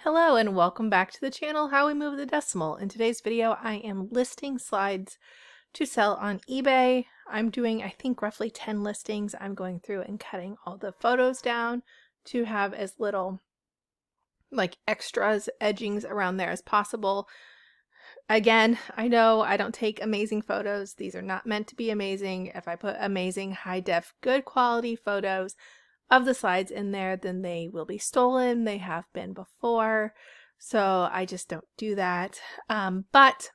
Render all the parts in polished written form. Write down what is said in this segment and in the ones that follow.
Hello and welcome back to the channel How We Move the Decimal. In today's video I am listing slides to sell on eBay. I'm doing I think roughly 10 listings. I'm going through and cutting all the photos down to have as little like extras, edgings around there as possible. Again, I know I don't take amazing photos. These are not meant to be amazing. If I put amazing high def good quality photos of the slides in there, then they will be stolen. They have been before, so I just don't do that. But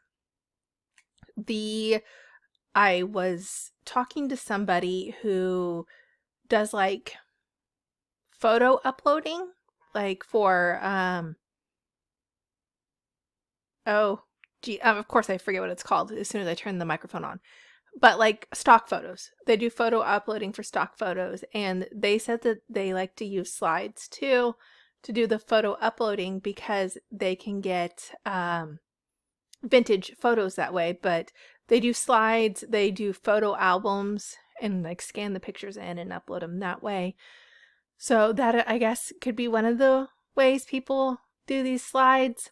I was talking to somebody who does like photo uploading, like for of course I forget what it's called as soon as I turn the microphone on. But like stock photos. They do photo uploading for stock photos, and they said that they like to use slides too to do the photo uploading because they can get vintage photos that way. But they do slides, they do photo albums, and like scan the pictures in and upload them that way. So that I guess could be one of the ways people do these slides.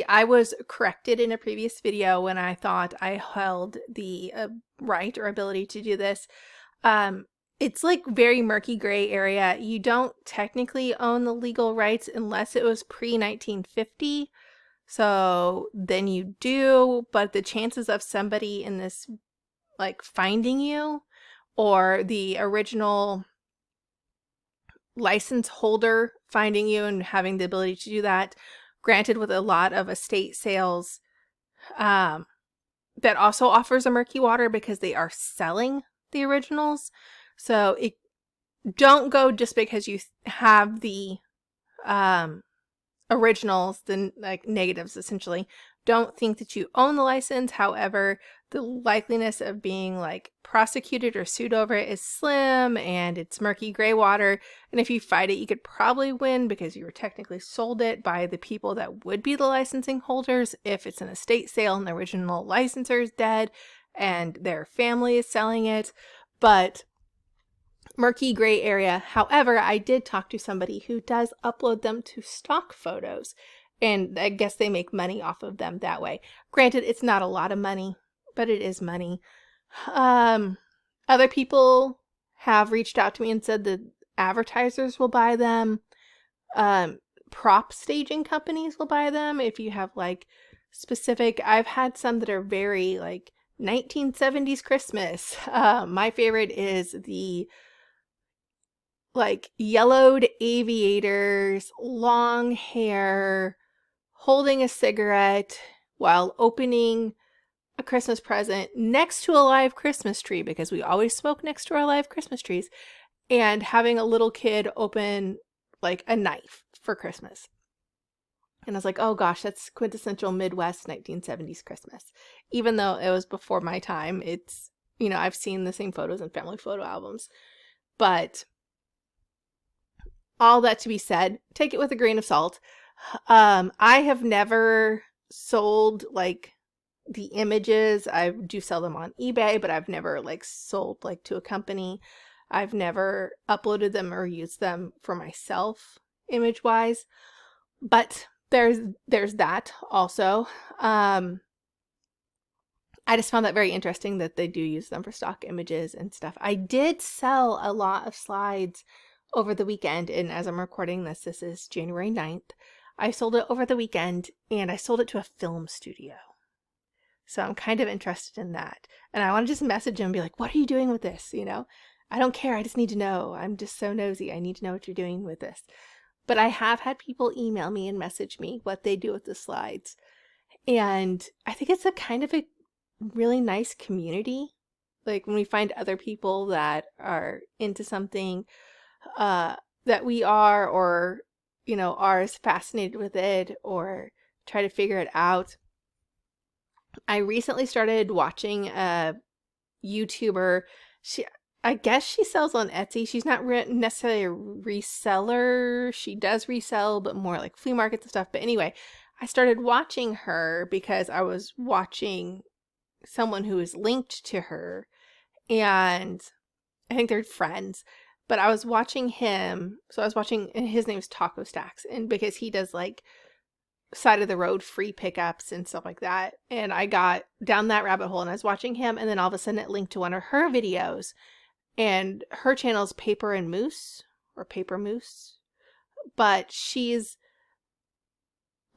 I was corrected in a previous video when I thought I held the right or ability to do this. It's like very murky gray area. You don't technically own the legal rights unless it was pre-1950. So then you do, but the chances of somebody in this like finding you or the original license holder finding you and having the ability to do that, granted with a lot of estate sales, that also offers a murky water because they are selling the originals. So don't go just because you have the originals, the like negatives essentially. Don't think that you own the license. However, the likeliness of being like prosecuted or sued over it is slim, and it's murky gray water. And if you fight it, you could probably win because you were technically sold it by the people that would be the licensing holders if it's an estate sale and the original licensor is dead and their family is selling it. But murky gray area. However, I did talk to somebody who does upload them to stock photos, and I guess they make money off of them that way. Granted, it's not a lot of money, but it is money. Other people have reached out to me and said that advertisers will buy them. Prop staging companies will buy them if you have like specific. I've had some that are very like 1970s Christmas. My favorite is the like yellowed aviators, long hair, holding a cigarette while opening a Christmas present next to a live Christmas tree, because we always smoke next to our live Christmas trees, and having a little kid open like a knife for Christmas. And I was like, oh gosh, that's quintessential Midwest 1970s Christmas. Even though it was before my time, it's, I've seen the same photos in family photo albums. But all that to be said, take it with a grain of salt. I have never sold like the images. I do sell them on eBay, but I've never like sold like to a company. I've never uploaded them or used them for myself image wise. But there's that also. I just found that very interesting that they do use them for stock images and stuff. I did sell a lot of slides over the weekend, and as I'm recording this, this is January 9th. I sold it over the weekend, and I sold it to a film studio. So I'm kind of interested in that. And I want to just message them and be like, what are you doing with this? I don't care. I just need to know. I'm just so nosy. I need to know what you're doing with this. But I have had people email me and message me what they do with the slides. And I think it's a kind of a really nice community. Like when we find other people that are into something that we are, or are as fascinated with it or try to figure it out. I recently started watching a YouTuber. I guess she sells on Etsy. She's not necessarily a reseller. She does resell, but more like flea markets and stuff. But anyway, I started watching her because I was watching someone who is linked to her, and I think they're friends. But I was watching him. So I was watching, and his name's Taco Stacks. And because he does like side of the road free pickups and stuff like that. And I got down that rabbit hole and I was watching him. And then all of a sudden it linked to one of her videos. And her channel's Paper and Moose or Paper Moose. But she's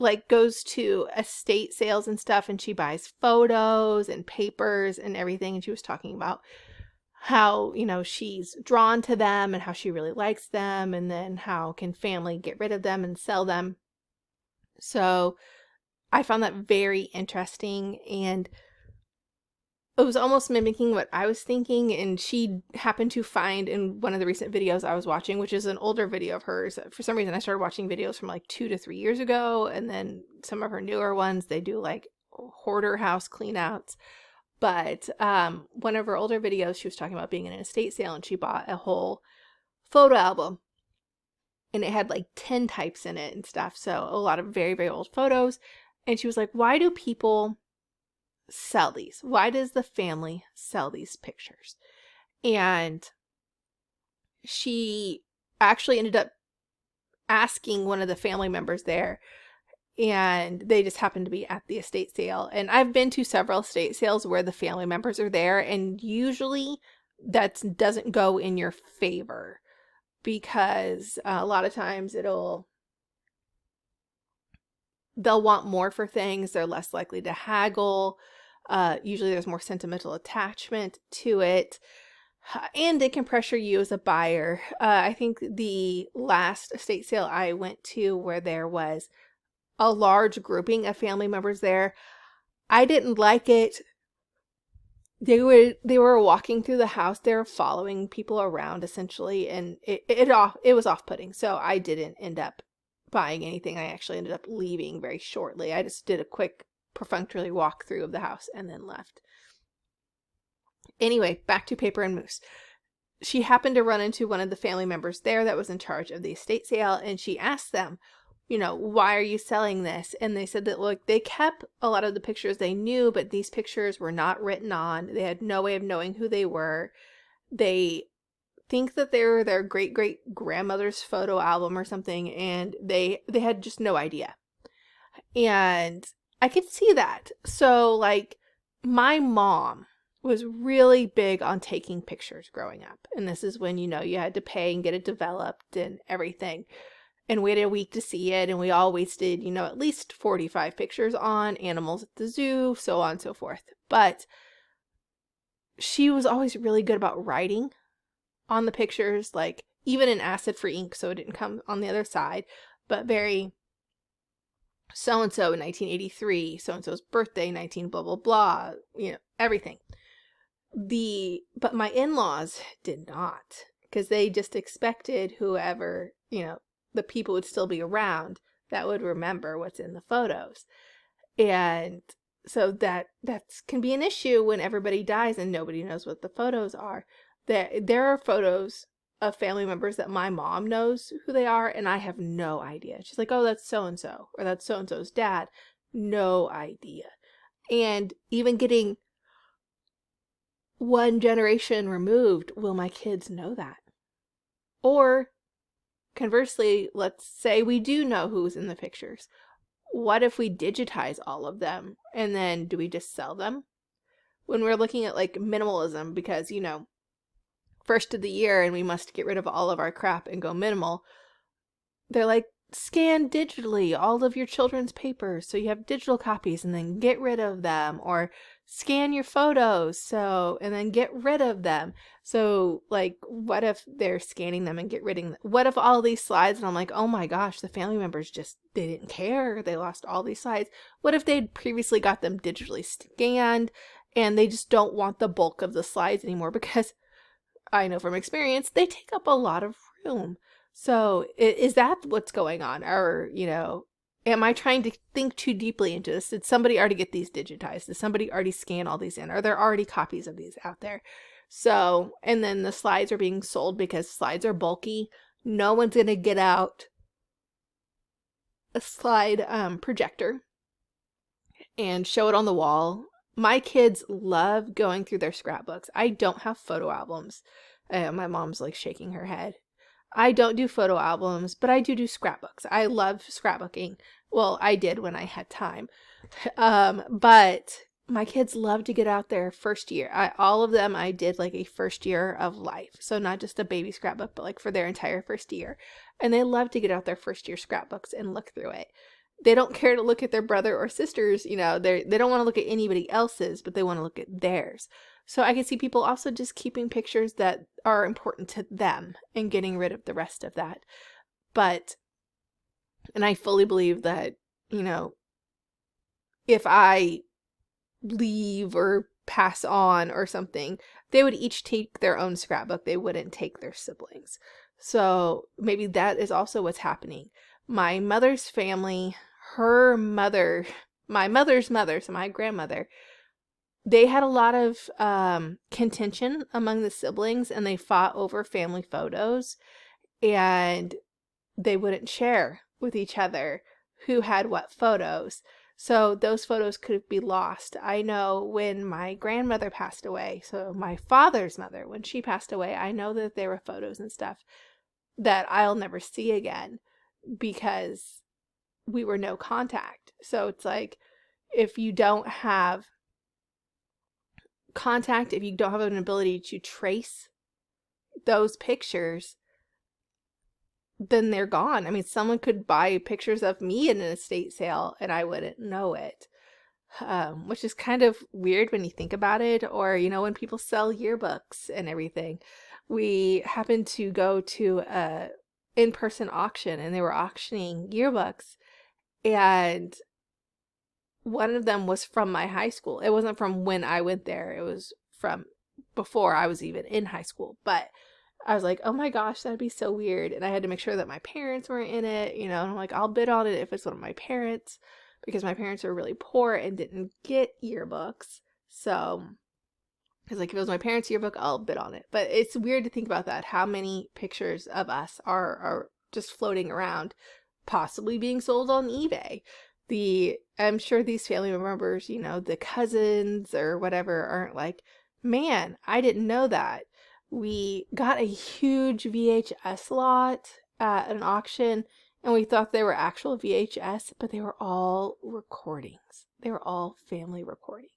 like goes to estate sales and stuff, and she buys photos and papers and everything. And she was talking about how, you know, she's drawn to them and how she really likes them, and then how can family get rid of them and sell them. So I found that very interesting, and it was almost mimicking what I was thinking. And she happened to find in one of the recent videos I was watching, which is an older video of hers. For some reason, I started watching videos from like 2 to 3 years ago. And then some of her newer ones, they do like hoarder house cleanouts. But one of her older videos, she was talking about being in an estate sale, and she bought a whole photo album. And it had like 10 types in it and stuff. So a lot of very, very old photos. And she was like, why do people sell these? Why does the family sell these pictures? And she actually ended up asking one of the family members there, and they just happened to be at the estate sale. And I've been to several estate sales where the family members are there, and usually that doesn't go in your favor, because a lot of times they'll want more for things. They're less likely to haggle. Usually there's more sentimental attachment to it, and it can pressure you as a buyer. I think the last estate sale I went to, where there was a large grouping of family members there, I didn't like it. They were walking through the house. They were following people around essentially, and it was off-putting. So I didn't end up buying anything. I actually ended up leaving very shortly. I just did a quick perfunctory walkthrough of the house and then left. Anyway, back to Paper and Moose. She happened to run into one of the family members there that was in charge of the estate sale, and she asked them, you know, why are you selling this? And they said that, look, they kept a lot of the pictures they knew, but these pictures were not written on. They had no way of knowing who they were. They think that they were their great-great-grandmother's photo album or something, and they had just no idea. And I could see that. So, like, my mom was really big on taking pictures growing up. And this is when, you know, you had to pay and get it developed and everything. And waited a week to see it. And we all wasted, you know, at least 45 pictures on animals at the zoo, so on and so forth. But she was always really good about writing on the pictures, like even in acid-free ink, so it didn't come on the other side, but very so-and-so in 1983, so-and-so's birthday, 19 blah, blah, blah, you know, everything. But my in-laws did not, because they just expected whoever, you know, the people would still be around that would remember what's in the photos. And so that can be an issue when everybody dies and nobody knows what the photos are. There are photos of family members that my mom knows who they are, and I have no idea. She's like, oh, that's so-and-so, or that's so-and-so's dad. No idea. And even getting one generation removed, will my kids know that? Or conversely, let's say we do know who's in the pictures. What if we digitize all of them, and then do we just sell them? When we're looking at like minimalism, because, you know, first of the year and we must get rid of all of our crap and go minimal, they're like, scan digitally all of your children's papers so you have digital copies, and then get rid of them, or scan your photos and then get rid of them. So like, what if they're scanning them and get rid of them? What if all these slides, and I'm like, oh my gosh, the family members they didn't care, they lost all these slides. What if they'd previously got them digitally scanned and they just don't want the bulk of the slides anymore? Because I know from experience, they take up a lot of room. So is that what's going on? Or, you know, am I trying to think too deeply into this? Did somebody already get these digitized? Did somebody already scan all these in? Are there already copies of these out there? So, and then the slides are being sold because slides are bulky. No one's going to get out a slide projector and show it on the wall. My kids love going through their scrapbooks. I don't have photo albums. And my mom's like shaking her head. I don't do photo albums, but I do scrapbooks. I love scrapbooking. Well, I did when I had time. But my kids love to get out there first year. All of them, I did like a first year of life. So not just a baby scrapbook, but like for their entire first year. And they love to get out their first year scrapbooks and look through it. They don't care to look at their brother or sisters, you know, they don't want to look at anybody else's, but they want to look at theirs. So I can see people also just keeping pictures that are important to them and getting rid of the rest of that. And I fully believe that, you know, if I leave or pass on or something, they would each take their own scrapbook. They wouldn't take their siblings. So maybe that is also what's happening. My mother's family, her mother, my mother's mother, so my grandmother, they had a lot of contention among the siblings, and they fought over family photos, and they wouldn't share with each other who had what photos. So those photos could be lost. I know when my grandmother passed away, so my father's mother, when she passed away, I know that there were photos and stuff that I'll never see again because we were no contact. So it's like, if you don't have contact, if you don't have an ability to trace those pictures, then they're gone. I mean, someone could buy pictures of me in an estate sale and I wouldn't know it, which is kind of weird when you think about it. Or, you know, when people sell yearbooks and everything. We happened to go to a in-person auction, and they were auctioning yearbooks, and one of them was from my high school. It wasn't from when I went there. It was from before I was even in high school. But I was like, oh my gosh, that'd be so weird. And I had to make sure that my parents weren't in it, you know, and I'm like, I'll bid on it if it's one of my parents, because my parents were really poor and didn't get yearbooks. So it's like, if it was my parents' yearbook, I'll bid on it. But it's weird to think about that, how many pictures of us are just floating around, possibly being sold on eBay. I'm sure these family members, you know, the cousins or whatever, aren't like, man, I didn't know that. We got a huge VHS lot at an auction, and we thought they were actual VHS, but they were all recordings. They were all family recordings.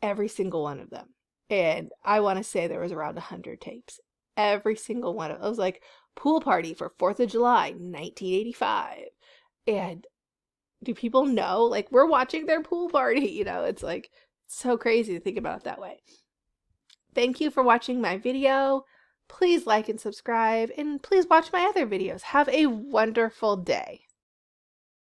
Every single one of them. And I want to say there was around 100 tapes. Every single one of them. It was like pool party for 4th of July, 1985. And do people know? Like, we're watching their pool party, you know? It's like, so crazy to think about it that way. Thank you for watching my video. Please like and subscribe, and please watch my other videos. Have a wonderful day.